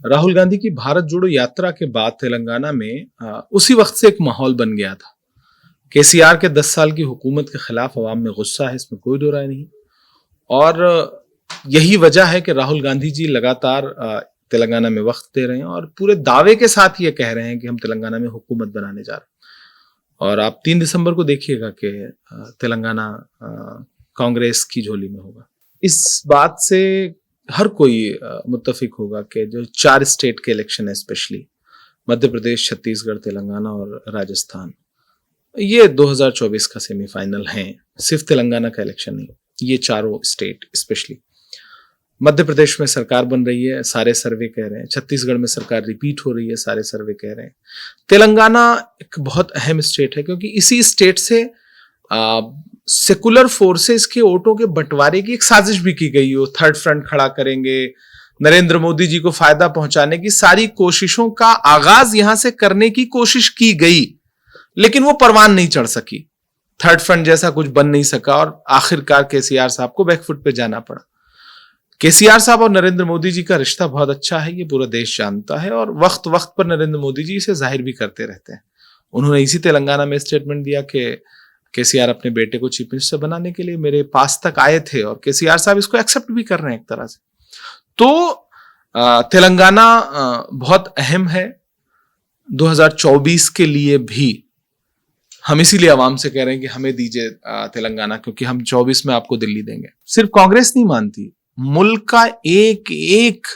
राहुल गांधी की भारत जोड़ो यात्रा के बाद तेलंगाना में उसी वक्त से एक माहौल बन गया था। केसीआर के 10 साल की हुकूमत के खिलाफ अवाम में गुस्सा है, इसमें कोई दो राय नहीं। और यही वजह है कि राहुल गांधी जी लगातार तेलंगाना में वक्त दे रहे हैं और पूरे दावे के साथ ये कह रहे हैं कि हम तेलंगाना में हुकूमत बनाने जा रहे हैं। और आप 3 दिसंबर को देखिएगा कि तेलंगाना कांग्रेस की झोली में होगा। इस बात से हर कोई मुत्तफिक होगा कि जो 4 स्टेट के इलेक्शन है, स्पेशली मध्य प्रदेश, छत्तीसगढ़, तेलंगाना और राजस्थान, ये 2024 का सेमीफाइनल है। सिर्फ तेलंगाना का इलेक्शन नहीं, ये चारों स्टेट, स्पेशली मध्य प्रदेश में सरकार बन रही है, सारे सर्वे कह रहे हैं। छत्तीसगढ़ में सरकार रिपीट हो रही है, सारे सर्वे कह रहे हैं। तेलंगाना एक बहुत अहम स्टेट है क्योंकि इसी स्टेट से सेकुलर फोर्सेस के वोटों के बंटवारे की एक साजिश भी की गई हो। थर्ड फ्रंट खड़ा करेंगे, नरेंद्र मोदी जी को फायदा पहुंचाने की सारी कोशिशों का आगाज यहां से करने की कोशिश की गई, लेकिन वो परवान नहीं चढ़ सकी। थर्ड फ्रंट जैसा कुछ बन नहीं सका और आखिरकार केसीआर साहब को बैकफुट पे जाना पड़ा। केसीआर साहब और नरेंद्र मोदी जी का रिश्ता बहुत अच्छा है, ये पूरा देश जानता है और वक्त वक्त पर नरेंद्र मोदी जी इसे जाहिर भी करते रहते हैं। उन्होंने इसी तेलंगाना में स्टेटमेंट दिया कि केसीआर अपने बेटे को चीफ मिनिस्टर बनाने के लिए मेरे पास तक आए थे और केसीआर साहब इसको एक्सेप्ट भी कर रहे हैं एक तरह से। तो तेलंगाना बहुत अहम है 2024 के लिए भी। हम इसीलिए आवाम से कह रहे हैं कि हमें दीजिए तेलंगाना, क्योंकि हम 24 में आपको दिल्ली देंगे। सिर्फ कांग्रेस नहीं मानती, मुल्क का एक एक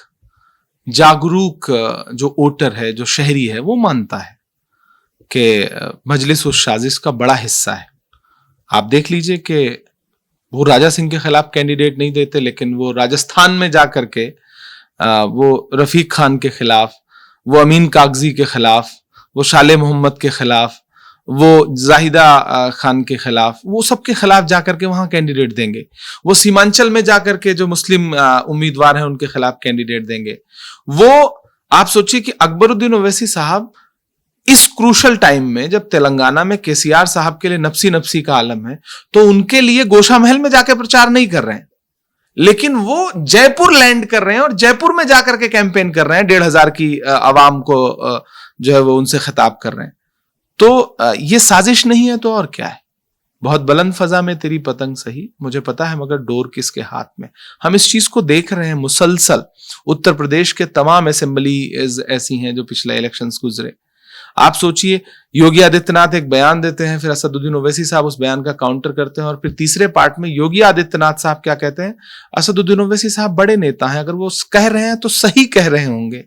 जागरूक जो वोटर है, जो शहरी है, वो मानता है कि मजलिस उस साजिश का बड़ा हिस्सा है। आप देख लीजिए कि वो राजा सिंह के खिलाफ कैंडिडेट नहीं देते, लेकिन वो राजस्थान में जाकर के वो रफीक खान के खिलाफ, वो अमीन कागजी के खिलाफ, वो शाले मोहम्मद के खिलाफ, वो जाहिदा खान के खिलाफ, वो सबके खिलाफ जाकर के वहां कैंडिडेट देंगे। वो सीमांचल में जाकर के जो मुस्लिम उम्मीदवार हैं उनके खिलाफ कैंडिडेट देंगे। वो आप सोचिए कि अकबरुद्दीन ओवैसी साहब इस क्रूशल टाइम में, जब तेलंगाना में केसीआर साहब के लिए नफसी नफसी का आलम है, तो उनके लिए गोशा महल में जाकर प्रचार नहीं कर रहे हैं, लेकिन वो जयपुर लैंड कर रहे हैं और जयपुर में जाकर के कैंपेन कर रहे हैं। 1,500 की आवाम को जो है वो उनसे खिताब कर रहे हैं। तो ये साजिश नहीं है तो और क्या है। बहुत बुलंद फजा में तेरी पतंग सही, मुझे पता है मगर डोर किसके हाथ में। हम इस चीज को देख रहे हैं मुसलसल। उत्तर प्रदेश के तमाम असेंबली ऐसी हैं जो पिछले इलेक्शंस गुजरे। आप सोचिए, योगी आदित्यनाथ एक बयान देते हैं, फिर असदुद्दीन ओवैसी साहब उस बयान का काउंटर करते हैं और फिर तीसरे पार्ट में योगी आदित्यनाथ साहब क्या कहते हैं, असदुद्दीन ओवैसी साहब बड़े नेता हैं, अगर वो कह रहे हैं तो सही कह रहे होंगे।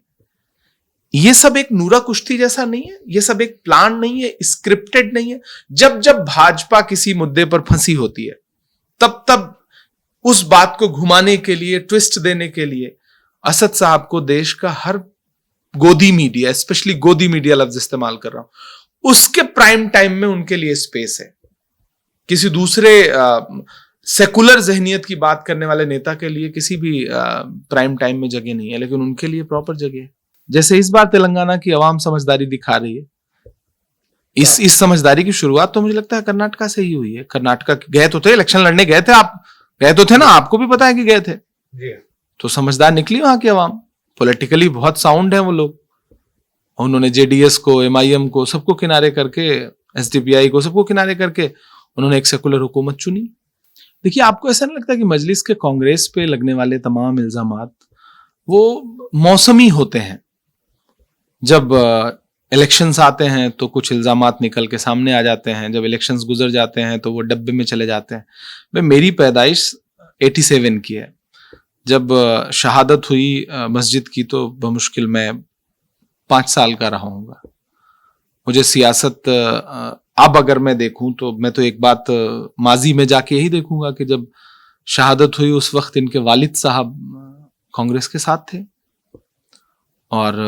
ये सब एक नूरा कुश्ती जैसा नहीं है, ये सब एक प्लान नहीं है, स्क्रिप्टेड नहीं है। जब जब भाजपा किसी मुद्दे पर फंसी होती है, तब तब उस बात को घुमाने के लिए, ट्विस्ट देने के लिए असद साहब को देश का हर गोदी मीडिया, स्पेशली गोदी मीडिया लफ्ज इस्तेमाल कर रहा हूं, उसके प्राइम टाइम में उनके लिए स्पेस है। किसी दूसरे सेकुलर जहनियत की बात करने वाले नेता के लिए किसी भी प्राइम टाइम में जगह नहीं है, लेकिन उनके लिए प्रॉपर जगह है। जैसे इस बार तेलंगाना की आवाम समझदारी दिखा रही है, इस समझदारी की शुरुआत तो मुझे लगता है कर्नाटका से ही हुई है। कर्नाटका गए तो थे, इलेक्शन लड़ने गए थे, आप गए तो थे ना, आपको भी पता है कि गए थे। तो समझदार निकली वहां की आवाम, पॉलिटिकली बहुत साउंड है वो लोग। उन्होंने जेडीएस को, एमआईएम को, सबको किनारे करके, एसडीपीआई को, सबको किनारे करके उन्होंने एक सेकुलर हुकूमत चुनी। देखिए, आपको ऐसा नहीं लगता कि मजलिस के कांग्रेस पे लगने वाले तमाम इल्जामात वो मौसमी होते हैं? जब इलेक्शंस आते हैं तो कुछ इल्जामात निकल के सामने आ जाते हैं, जब इलेक्शंस गुजर जाते हैं तो वो डब्बे में चले जाते हैं। भाई, मेरी पैदाइश 87 की है। जब शहादत हुई मस्जिद की तो बमुश्किल मैं 5 साल का रहा हूँगा। मुझे सियासत अब अगर मैं देखूं तो मैं तो एक बात माजी में जाके यही देखूंगा कि जब शहादत हुई उस वक्त इनके वालिद साहब कांग्रेस के साथ थे और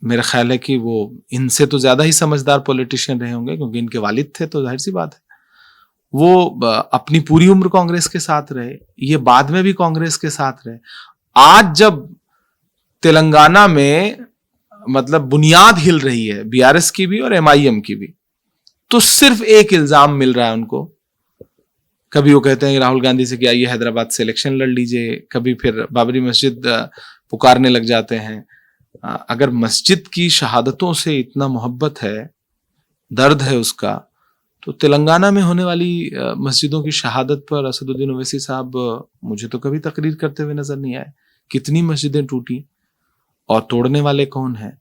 मेरा ख्याल है कि वो इनसे तो ज्यादा ही समझदार पॉलिटिशियन रहे होंगे, क्योंकि इनके वालिद थे तो जाहिर सी बात है वो अपनी पूरी उम्र कांग्रेस के साथ रहे, ये बाद में भी कांग्रेस के साथ रहे। आज जब तेलंगाना में मतलब बुनियाद हिल रही है बीआरएस की भी और एमआईएम की भी, तो सिर्फ एक इल्जाम मिल रहा है उनको। कभी वो कहते हैं राहुल गांधी से कि आइए हैदराबाद से इलेक्शन लड़ लीजिए, कभी फिर बाबरी मस्जिद पुकारने लग जाते हैं। अगर मस्जिद की शहादतों से इतना मोहब्बत है, दर्द है उसका, तो तेलंगाना में होने वाली मस्जिदों की शहादत पर असदुद्दीन ओवैसी साहब मुझे तो कभी तकरीर करते हुए नजर नहीं आए। कितनी मस्जिदें टूटी और तोड़ने वाले कौन हैं?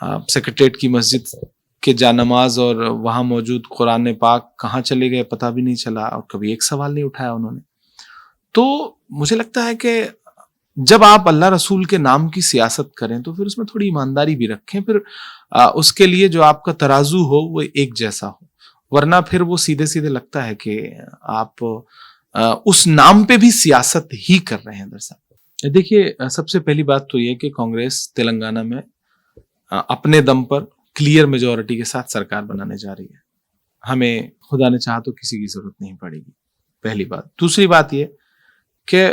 सेक्रेटरीट की मस्जिद के जानमाज और वहां मौजूद कुरान पाक कहाँ चले गए पता भी नहीं चला, और कभी एक सवाल नहीं उठाया उन्होंने। तो मुझे लगता है कि जब आप अल्लाह रसूल के नाम की सियासत करें तो फिर उसमें थोड़ी ईमानदारी भी रखें, फिर उसके लिए जो आपका तराजू हो वो एक जैसा हो, वरना फिर वो सीधे सीधे लगता है कि आप उस नाम पे भी सियासत ही कर रहे हैं। दरअसल देखिए, सबसे पहली बात तो ये कि कांग्रेस तेलंगाना में अपने दम पर क्लियर मेजॉरिटी के साथ सरकार बनाने जा रही है। हमें खुदा ने चाहा तो किसी की जरूरत नहीं पड़ेगी, पहली बात। दूसरी बात ये कि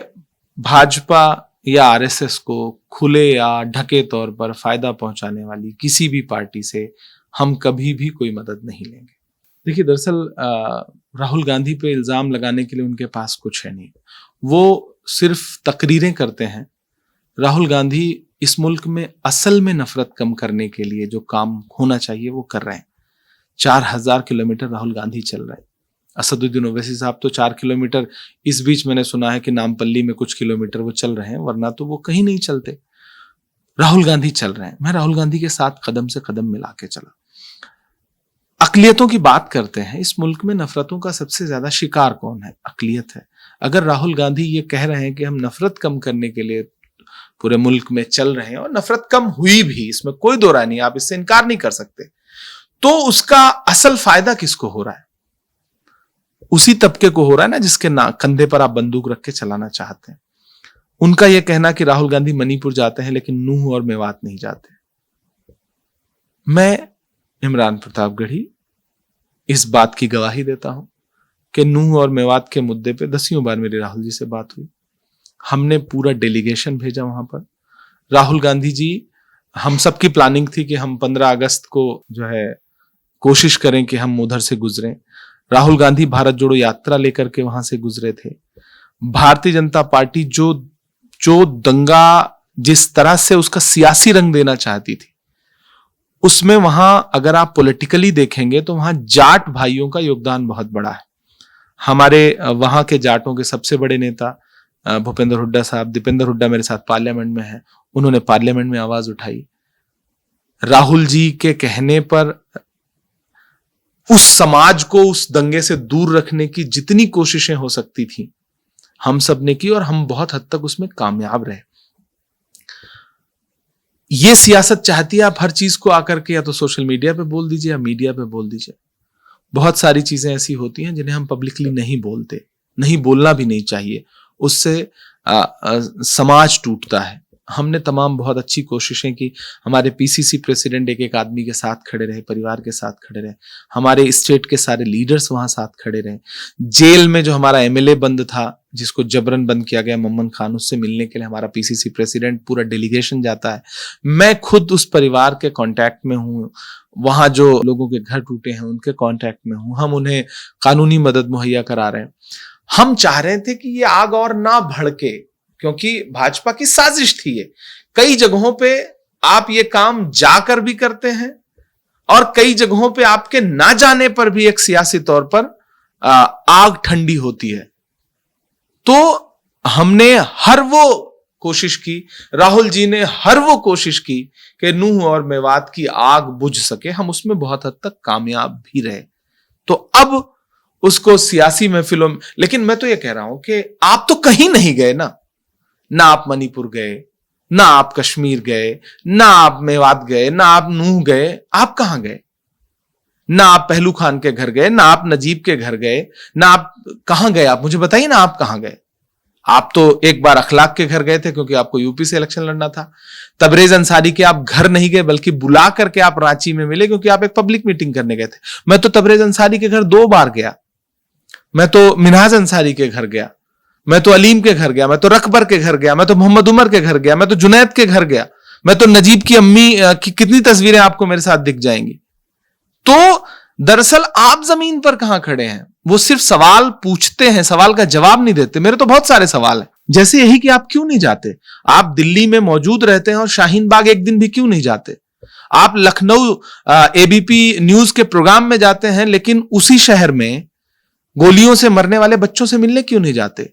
भाजपा या आरएसएस को खुले या ढके तौर पर फायदा पहुंचाने वाली किसी भी पार्टी से हम कभी भी कोई मदद नहीं लेंगे। देखिए, दरअसल राहुल गांधी पे इल्जाम लगाने के लिए उनके पास कुछ है नहीं, वो सिर्फ तकरीरें करते हैं। राहुल गांधी इस मुल्क में असल में नफरत कम करने के लिए जो काम होना चाहिए वो कर रहे हैं। 4000 किलोमीटर राहुल गांधी चल रहे हैं। असदुद्दीन ओवैसी साहब तो 4 किलोमीटर, इस बीच मैंने सुना है कि नामपल्ली में कुछ किलोमीटर वो चल रहे हैं, वरना तो वो कहीं नहीं चलते। राहुल गांधी चल रहे हैं। मैं राहुल गांधी के साथ कदम से कदम मिला के चला। अकलियतों की बात करते हैं, इस मुल्क में नफरतों का सबसे ज्यादा शिकार कौन है? अकलियत है। अगर राहुल गांधी ये कह रहे हैं कि हम नफरत कम करने के लिए पूरे मुल्क में चल रहे हैं, और नफरत कम हुई भी, इसमें कोई दो राय नहीं, आप इससे इनकार नहीं कर सकते, तो उसका असल फायदा किसको हो रहा है? उसी तबके को हो रहा है ना जिसके कंधे पर आप बंदूक रख के चलाना चाहते हैं। उनका यह कहना कि राहुल गांधी मणिपुर जाते हैं लेकिन नूह और मेवात नहीं जाते। मैं इमरान प्रतापगढ़ी इस बात की गवाही देता हूं कि नूह और मेवात के मुद्दे पे 10वीं बार मेरी राहुल जी से बात हुई। हमने पूरा डेलीगेशन भेजा वहां पर। राहुल गांधी जी, हम सबकी प्लानिंग थी कि हम 15 अगस्त को जो है कोशिश करें कि हम उधर से गुजरें। राहुल गांधी भारत जोड़ो यात्रा लेकर के वहां से गुजरे थे। भारतीय जनता पार्टी जो दंगा जिस तरह से उसका सियासी रंग देना चाहती थी, उसमें वहां अगर आप पॉलिटिकली देखेंगे तो वहां जाट भाइयों का योगदान बहुत बड़ा है। हमारे वहां के जाटों के सबसे बड़े नेता भूपेंद्र हुड्डा साहब, दीपेंद्र हुड्डा मेरे साथ पार्लियामेंट में है, उन्होंने पार्लियामेंट में आवाज उठाई। राहुल जी के कहने पर उस समाज को उस दंगे से दूर रखने की जितनी कोशिशें हो सकती थी हम सब ने की, और हम बहुत हद तक उसमें कामयाब रहे। ये सियासत चाहती है आप हर चीज को आकर के या तो सोशल मीडिया पे बोल दीजिए या मीडिया पे बोल दीजिए। बहुत सारी चीजें ऐसी होती हैं जिन्हें हम पब्लिकली नहीं बोलते, नहीं बोलना भी नहीं चाहिए, उससे समाज टूटता है। हमने तमाम बहुत अच्छी कोशिशें की। हमारे पीसीसी प्रेसिडेंट एक आदमी के साथ खड़े रहे, परिवार के साथ खड़े रहे। हमारे स्टेट के सारे लीडर्स वहां साथ खड़े रहे। जेल में जो हमारा एमएलए बंद था, जिसको जबरन बंद किया गया, मोहम्मद खान, उससे मिलने के लिए हमारा पीसीसी प्रेसिडेंट पूरा डेलीगेशन जाता है। मैं खुद उस परिवार के कांटेक्ट में हूं। वहां जो लोगों के घर टूटे हैं उनके कांटेक्ट में हूं। हम उन्हें कानूनी मदद मुहैया करा रहे हैं। हम चाह रहे थे कि ये आग और ना भड़के, क्योंकि भाजपा की साजिश थी ये। कई जगहों पे आप ये काम जाकर भी करते हैं और कई जगहों पे आपके ना जाने पर भी एक सियासी तौर पर आग ठंडी होती है। तो हमने हर वो कोशिश की, राहुल जी ने हर वो कोशिश की कि नूह और मेवात की आग बुझ सके। हम उसमें बहुत हद तक कामयाब भी रहे। तो अब उसको सियासी महफिलों में, लेकिन मैं तो ये कह रहा हूं कि आप तो कहीं नहीं गए ना आप मणिपुर गए, ना आप कश्मीर गए, ना आप मेवात गए, ना आप नूह गए। आप कहां गए? ना आप पहलू खान के घर गए, ना आप नजीब के घर गए, ना आप कहां गए? आप मुझे बताइए ना, आप कहां गए? आप तो एक बार अखलाक के घर गए थे क्योंकि आपको यूपी से इलेक्शन लड़ना था। तबरेज अंसारी के आप घर नहीं गए, बल्कि बुला करके आप रांची में मिले क्योंकि आप एक पब्लिक मीटिंग करने गए थे। मैं तो तबरेज अंसारी के घर 2 बार गया। मैं तो मिनहाज अंसारी के घर गया, मैं तो अलीम के घर गया, मैं तो रकबर के घर गया, मैं तो मोहम्मद उमर के घर गया, मैं तो जुनैद के घर गया, मैं तो नजीब की अम्मी की कितनी तस्वीरें आपको मेरे साथ दिख जाएंगी। तो दरअसल आप जमीन पर कहां खड़े हैं? वो सिर्फ सवाल पूछते हैं, सवाल का जवाब नहीं देते। मेरे तो बहुत सारे सवाल हैं। जैसे यही कि आप क्यों नहीं जाते, आप दिल्ली में मौजूद रहते हैं और शाहीन बाग एक दिन भी क्यों नहीं जाते, आप लखनऊ एबीपी न्यूज के प्रोग्राम में जाते हैं लेकिन उसी शहर में गोलियों से मरने वाले बच्चों से मिलने क्यों नहीं जाते,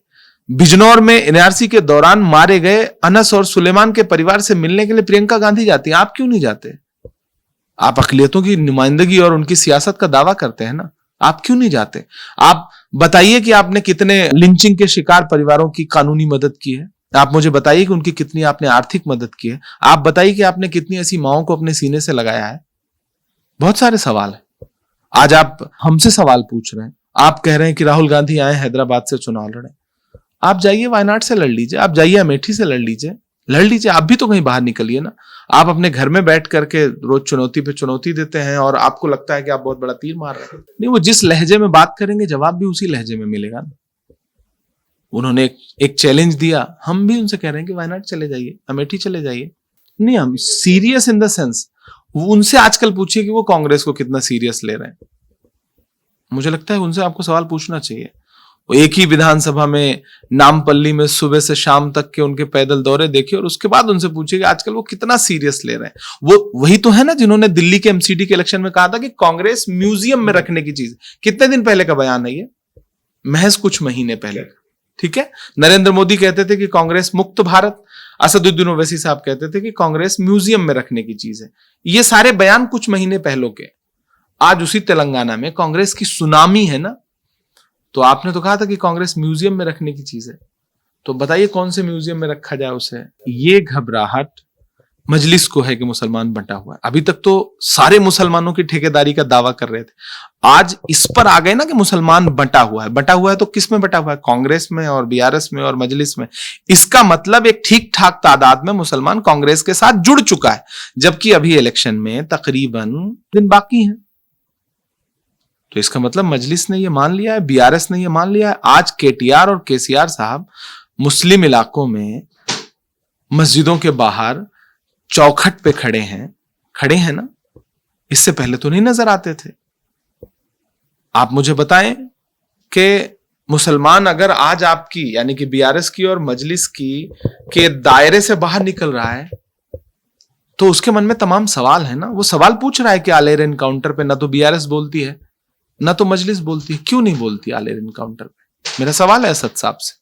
बिजनौर में एनआरसी के दौरान मारे गए अनस और सुलेमान के परिवार से मिलने के लिए प्रियंका गांधी जाती है, आप क्यों नहीं जाते, आप अकलियतों की नुमाइंदगी और उनकी सियासत का दावा करते हैं ना, आप क्यों नहीं जाते, आप बताइए कि आपने कितने लिंचिंग के शिकार परिवारों की कानूनी मदद की है, आप मुझे बताइए कि उनकी कितनी आपने आर्थिक मदद की है, आप बताइए कि आपने कितनी ऐसी माओं को अपने सीने से लगाया है। बहुत सारे सवाल है। आज आप हमसे सवाल पूछ रहे हैं, आप कह रहे हैं कि राहुल गांधी आए हैदराबाद से चुनाव लड़े, आप जाइए वायनाड से लड़ लीजिए, आप जाइए अमेठी से लड़ लीजिए, आप भी तो कहीं बाहर निकलिए ना। आप अपने घर में बैठ करके रोज चुनौती पे चुनौती देते हैं और आपको लगता है कि आप बहुत बड़ा तीर मार रहे हैं। नहीं, वो जिस लहजे में बात करेंगे जवाब भी उसी लहजे में मिलेगा ना। उन्होंने एक चैलेंज दिया, हम भी उनसे कह रहे हैं कि वायनाड चले जाइए, अमेठी चले जाइए। नहीं, हम सीरियस इन द सेंस, उनसे आजकल पूछिए कि वो कांग्रेस को कितना सीरियस ले रहे हैं। मुझे लगता है उनसे आपको सवाल पूछना चाहिए। एक ही विधानसभा में नामपल्ली में सुबह से शाम तक के उनके पैदल दौरे देखिए और उसके बाद उनसे पूछिए कि आजकल वो कितना सीरियस ले रहे हैं। वो वही तो है ना जिन्होंने दिल्ली के एमसीडी के इलेक्शन में कहा था कि कांग्रेस म्यूजियम में रखने की चीज। कितने दिन पहले का बयान है ये, महज कुछ महीने पहले का। ठीक है, नरेंद्र मोदी कहते थे कि कांग्रेस मुक्त भारत, असदुद्दीन ओवैसी साहब कहते थे कि कांग्रेस म्यूजियम में रखने की चीज है। ये सारे बयान कुछ महीने पहले के। आज उसी तेलंगाना में कांग्रेस की सुनामी है ना, तो आपने तो कहा था कि कांग्रेस म्यूजियम में रखने की चीज है, तो बताइए कौन से म्यूजियम में रखा जाए उसे। ये घबराहट मजलिस को है कि मुसलमान बंटा हुआ है। अभी तक तो सारे मुसलमानों की ठेकेदारी का दावा कर रहे थे, आज इस पर आ गए ना कि मुसलमान बंटा हुआ है। बंटा हुआ है तो किस में बंटा हुआ है, कांग्रेस में और बीआरएस में और मजलिस में। इसका मतलब एक ठीक ठाक तादाद में मुसलमान कांग्रेस के साथ जुड़ चुका है, जबकि अभी इलेक्शन में तकरीबन दिन बाकी हैं। तो इसका मतलब मजलिस ने यह मान लिया है, बीआरएस ने यह मान लिया है। आज केटीआर और केसीआर साहब मुस्लिम इलाकों में मस्जिदों के बाहर चौखट पे खड़े हैं ना, इससे पहले तो नहीं नजर आते थे। आप मुझे बताएं कि मुसलमान अगर आज आपकी यानी कि बीआरएस की और मजलिस की के दायरे से बाहर निकल रहा है तो उसके मन में तमाम सवाल है ना। वो सवाल पूछ रहा है कि आलेर एनकाउंटर पे ना तो बीआरएस बोलती है ना तो मजलिस बोलती है। क्यों नहीं बोलती आलेर एनकाउंटर पे? मेरा सवाल है असद साहब से,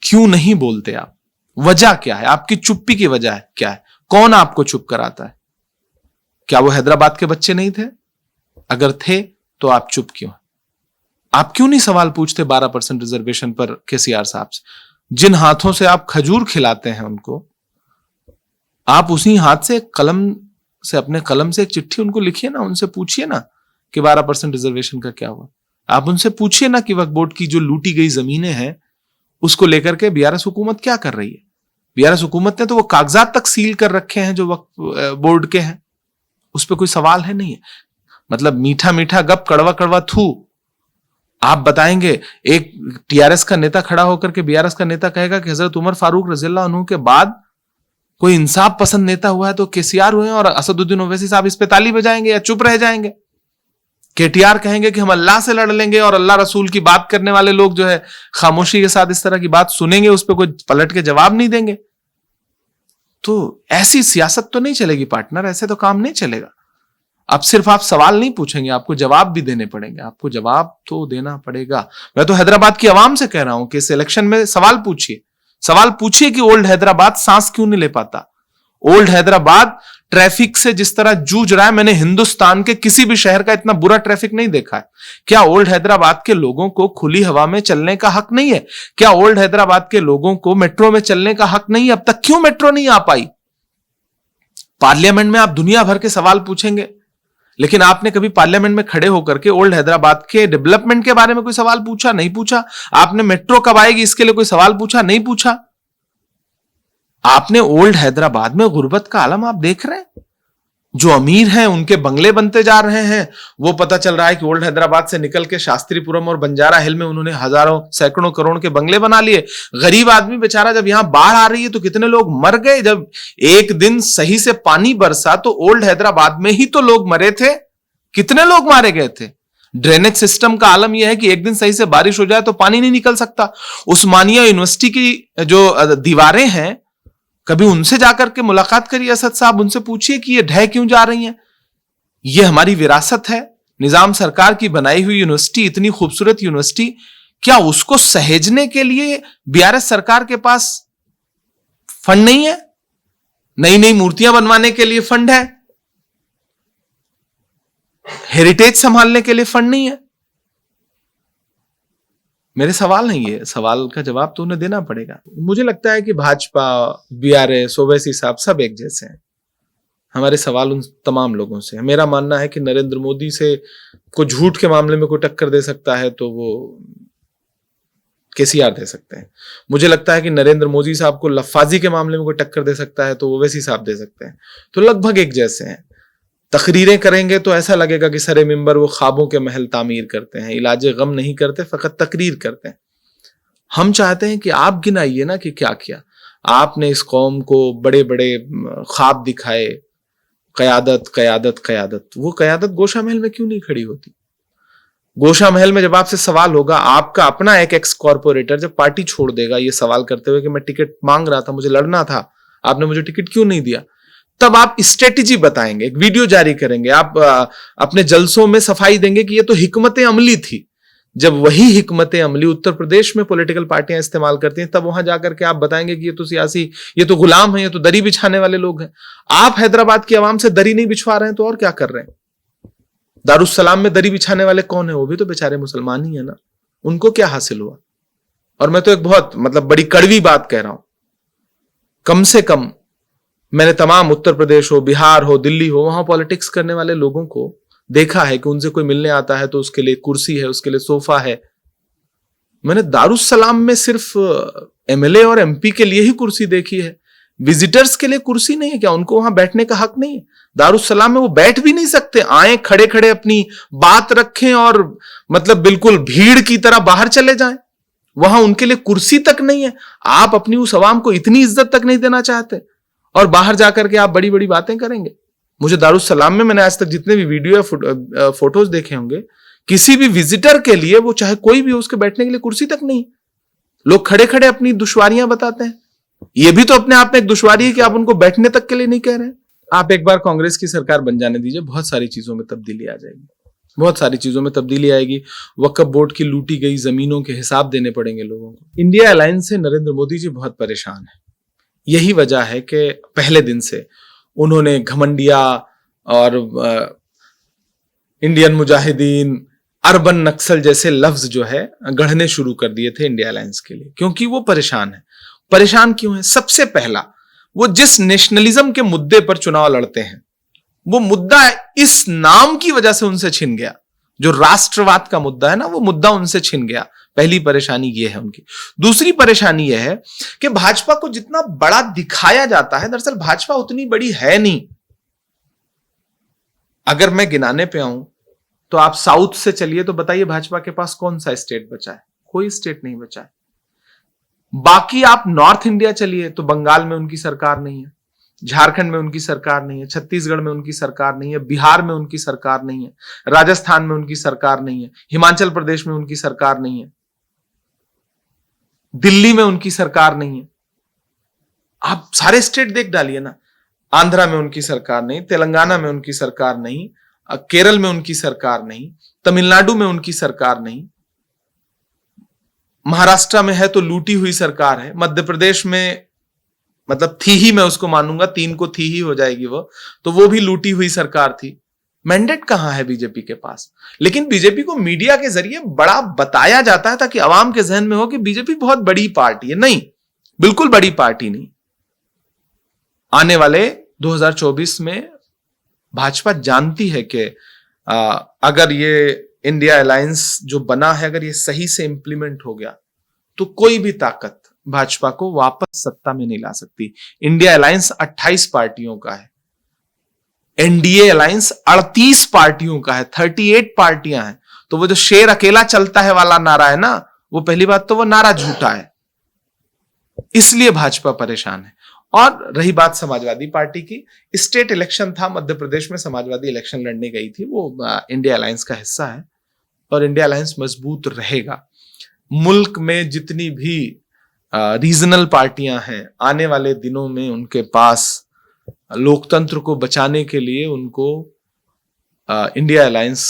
क्यों नहीं बोलते आप? वजह क्या है? आपकी चुप्पी की वजह क्या है? कौन आपको चुप कराता है? क्या वो हैदराबाद के बच्चे नहीं थे? अगर थे तो आप चुप क्यों? आप क्यों नहीं सवाल पूछते 12% रिजर्वेशन पर केसीआर साहब से? जिन हाथों से आप खजूर खिलाते हैं उनको, आप उसी हाथ से अपने कलम से एक चिट्ठी उनको लिखिए ना, उनसे पूछिए ना कि 12% रिजर्वेशन का क्या हुआ। आप उनसे पूछिए ना कि वक्फ बोर्ड की जो लूटी गई जमीनें हैं उसको लेकर के बीआरएस हुकूमत क्या कर रही है। बीआरएस हुकूमत ने तो वो कागजात तक सील कर रखे हैं जो वक्फ बोर्ड के हैं, उस पर कोई सवाल है नहीं है। मतलब मीठा मीठा गप कड़वा कड़वा थू। आप बताएंगे एक टीआरएस का नेता खड़ा होकर के बीआरएस का नेता कहेगा कि हजरत उमर फारूक रज़ियल्लाहु अन्हु के बाद कोई इंसाफ पसंद नेता हुआ है तो केसीआर हुए, और असदुद्दीन ओवैसी साहब इस पे ताली बजाएंगे या चुप रह जाएंगे। केटीआर कहेंगे कि हम अल्लाह से लड़ लेंगे, और अल्लाह रसूल की बात करने वाले लोग जो है खामोशी के साथ इस तरह की बात सुनेंगे, उस पर कोई पलट के जवाब नहीं देंगे। तो ऐसी सियासत तो नहीं चलेगी पार्टनर, ऐसे तो काम नहीं चलेगा। अब सिर्फ आप सवाल नहीं पूछेंगे, आपको जवाब भी देने पड़ेंगे, आपको जवाब तो देना पड़ेगा। मैं तो हैदराबाद की आवाम से कह रहा हूं कि इस इलेक्शन में सवाल पूछिए कि ओल्ड हैदराबाद सांस क्यों नहीं ले पाता। ओल्ड हैदराबाद ट्रैफिक से जिस तरह जूझ रहा है, मैंने हिंदुस्तान के किसी भी शहर का इतना बुरा ट्रैफिक नहीं देखा है। क्या ओल्ड हैदराबाद के लोगों को खुली हवा में चलने का हक नहीं है? क्या ओल्ड हैदराबाद के लोगों को मेट्रो में चलने का हक नहीं है? अब तक क्यों मेट्रो नहीं आ पाई? पार्लियामेंट में आप दुनिया भर के सवाल पूछेंगे, लेकिन आपने कभी पार्लियामेंट में खड़े होकर के ओल्ड हैदराबाद के डेवलपमेंट के बारे में कोई सवाल पूछा? नहीं पूछा। आपने मेट्रो कब आएगी इसके लिए कोई सवाल पूछा? नहीं पूछा। आपने ओल्ड हैदराबाद में गुर्बत का आलम आप देख रहे हैं। जो अमीर हैं उनके बंगले बनते जा रहे हैं। वो पता चल रहा है कि ओल्ड हैदराबाद से निकल के शास्त्रीपुरम और बंजारा हिल में उन्होंने हजारों सैकड़ों करोड़ के बंगले बना लिए। गरीब आदमी बेचारा, जब यहां बाढ़ आ रही है तो कितने लोग मर गए। जब एक दिन सही से पानी बरसा तो ओल्ड हैदराबाद में ही तो लोग मरे थे। कितने लोग मारे गए थे। ड्रेनेज सिस्टम का आलम यह है कि एक दिन सही से बारिश हो जाए तो पानी नहीं निकल सकता। उस्मानिया यूनिवर्सिटी की जो दीवारें हैं, कभी उनसे जाकर के मुलाकात करिए असद साहब, उनसे पूछिए कि ये ढह क्यों जा रही हैं। ये हमारी विरासत है, निजाम सरकार की बनाई हुई यूनिवर्सिटी, इतनी खूबसूरत यूनिवर्सिटी, क्या उसको सहेजने के लिए बीआरएस सरकार के पास फंड नहीं है? नई नई मूर्तियां बनवाने के लिए फंड है, हेरिटेज संभालने के लिए फंड नहीं है। मेरे सवाल नहीं है, सवाल का जवाब तो उन्हें देना पड़ेगा। मुझे लगता है कि भाजपा, बीआरएस, ओवैसी साहब सब एक जैसे हैं। हमारे सवाल उन तमाम लोगों से है। मेरा मानना है कि नरेंद्र मोदी से को झूठ के मामले में कोई टक्कर दे सकता है तो वो केसीआर दे सकते हैं। मुझे लगता है कि नरेंद्र मोदी साहब को लफाजी के मामले में कोई टक्कर दे सकता है तो ओवैसी साहब दे सकते हैं। तो लगभग एक जैसे हैं। तकरीरें करेंगे तो ऐसा लगेगा कि सरे मिंबर वो ख्वाबों के महल तामीर करते हैं, इलाजे गम नहीं करते, फकत तकरीर करते हैं। हम चाहते हैं कि आप गिनाइए ना कि क्या किया आपने। इस कौम को बड़े बड़े ख्वाब दिखाए, कयादत कयादत कयादत। वो कयादत गोशा महल में क्यों नहीं खड़ी होती? गोशा महल में जब आपसे सवाल होगा, आपका अपना एक एक्स कॉर्पोरेटर जब पार्टी छोड़ देगा ये सवाल करते हुए कि मैं टिकट मांग रहा था, मुझे लड़ना था, आपने मुझे टिकट क्यों नहीं दिया, तब आप स्ट्रेटेजी बताएंगे, एक वीडियो जारी करेंगे, आप अपने जलसों में सफाई देंगे कि ये तो हिकमत अमली थी। जब वही हिकमत अमली उत्तर प्रदेश में पॉलिटिकल पार्टियां इस्तेमाल करती हैं, तब वहां जाकर के आप बताएंगे कि ये तो सियासी, ये तो गुलाम है, ये तो दरी बिछाने वाले लोग हैं। आप हैदराबाद की आवाम से दरी नहीं बिछवा रहे हैं तो और क्या कर रहे हैं? दारुस्सलाम में दरी बिछाने वाले कौन है? वो भी तो बेचारे मुसलमान ही है ना। उनको क्या हासिल हुआ? और मैं तो एक बहुत बड़ी कड़वी बात कह रहा हूं, कम से कम मैंने तमाम उत्तर प्रदेश हो, बिहार हो, दिल्ली हो, वहां पॉलिटिक्स करने वाले लोगों को देखा है कि उनसे कोई मिलने आता है तो उसके लिए कुर्सी है, उसके लिए सोफा है। मैंने दारुस्सलाम में सिर्फ एमएलए और एमपी के लिए ही कुर्सी देखी है, विजिटर्स के लिए कुर्सी नहीं है क्या? उनको वहां बैठने का हक नहीं है? दारुस्सलाम में वो बैठ भी नहीं सकते, आए खड़े खड़े अपनी बात रखें और बिल्कुल भीड़ की तरह बाहर चले जाएं। वहां उनके लिए कुर्सी तक नहीं है। आप अपनी उस आवाम को इतनी इज्जत तक नहीं देना चाहते और बाहर जाकर के आप बड़ी बड़ी बातें करेंगे। मुझे दारुस्सलाम में मैंने आज तक जितने भी वीडियो या फोटोज देखे होंगे, किसी भी विजिटर के लिए, वो चाहे कोई भी हो, उसके बैठने के लिए कुर्सी तक नहीं। लोग खड़े खड़े अपनी दुश्वारियां बताते हैं। ये भी तो अपने आप में एक दुश्वारी है कि आप उनको बैठने तक के लिए नहीं कह रहे हैं। आप एक बार कांग्रेस की सरकार बन जाने दीजिए, बहुत सारी चीजों में तब्दीली आ जाएगी, बहुत सारी चीजों में तब्दीली आएगी। वक्फ बोर्ड की लूटी गई जमीनों के हिसाब देने पड़ेंगे लोगों को। इंडिया अलायंस से नरेंद्र मोदी जी बहुत परेशान है। यही वजह है कि पहले दिन से उन्होंने घमंडिया और इंडियन मुजाहिदीन, अर्बन नक्सल जैसे लफ्ज जो है गढ़ने शुरू कर दिए थे इंडिया अलायंस के लिए, क्योंकि वो परेशान है। परेशान क्यों है? सबसे पहला, वो जिस नेशनलिज्म के मुद्दे पर चुनाव लड़ते हैं, वो मुद्दा इस नाम की वजह से उनसे छिन गया। जो राष्ट्रवाद का मुद्दा है ना, वो मुद्दा उनसे छिन गया। पहली परेशानी ये है उनकी। दूसरी परेशानी यह है कि भाजपा को जितना बड़ा दिखाया जाता है, दरअसल भाजपा उतनी बड़ी है नहीं। अगर मैं गिनाने पे आऊं तो आप साउथ से चलिए तो बताइए भाजपा के पास कौन सा स्टेट बचा है? कोई स्टेट नहीं बचा है। बाकी आप नॉर्थ इंडिया चलिए तो बंगाल में उनकी सरकार नहीं है, झारखंड में उनकी सरकार नहीं है, छत्तीसगढ़ में उनकी सरकार नहीं है, बिहार में उनकी सरकार नहीं है, राजस्थान में उनकी सरकार नहीं है, हिमाचल प्रदेश में उनकी सरकार नहीं है, दिल्ली में उनकी सरकार नहीं है। आप सारे स्टेट देख डालिए ना। आंध्रा में उनकी सरकार नहीं, तेलंगाना में उनकी सरकार नहीं, केरल में उनकी सरकार नहीं, तमिलनाडु में उनकी सरकार नहीं, महाराष्ट्र में है तो लूटी हुई सरकार है, मध्य प्रदेश में थी ही, मैं उसको मानूंगा, 3 को थी ही हो जाएगी वो, तो वो भी लूटी हुई सरकार थी। मैंडेट कहां है बीजेपी के पास? लेकिन बीजेपी को मीडिया के जरिए बड़ा बताया जाता है ताकि आवाम के जहन में हो कि बीजेपी बहुत बड़ी पार्टी है। नहीं, बिल्कुल बड़ी पार्टी नहीं। आने वाले 2024 में भाजपा जानती है कि अगर ये इंडिया अलायंस जो बना है, अगर ये सही से इंप्लीमेंट हो गया तो कोई भी ताकत भाजपा को वापस सत्ता में नहीं ला सकती। इंडिया अलायंस 28 पार्टियों का है, एनडीए अलायंस 38 पार्टियों का है, 38 पार्टियां हैं। तो वो जो शेर अकेला चलता है वाला नारा है ना, वो पहली बात तो वो नारा झूठा है, इसलिए भाजपा परेशान है। और रही बात समाजवादी पार्टी की, स्टेट इलेक्शन था मध्य प्रदेश में, समाजवादी इलेक्शन लड़ने गई थी, वो इंडिया अलायंस का हिस्सा है। और इंडिया अलायंस मजबूत रहेगा। मुल्क में जितनी भी रीजनल पार्टियां हैं, आने वाले दिनों में उनके पास लोकतंत्र को बचाने के लिए उनको इंडिया अलायंस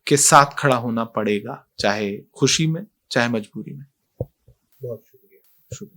के साथ खड़ा होना पड़ेगा, चाहे खुशी में चाहे मजबूरी में। बहुत शुक्रिया।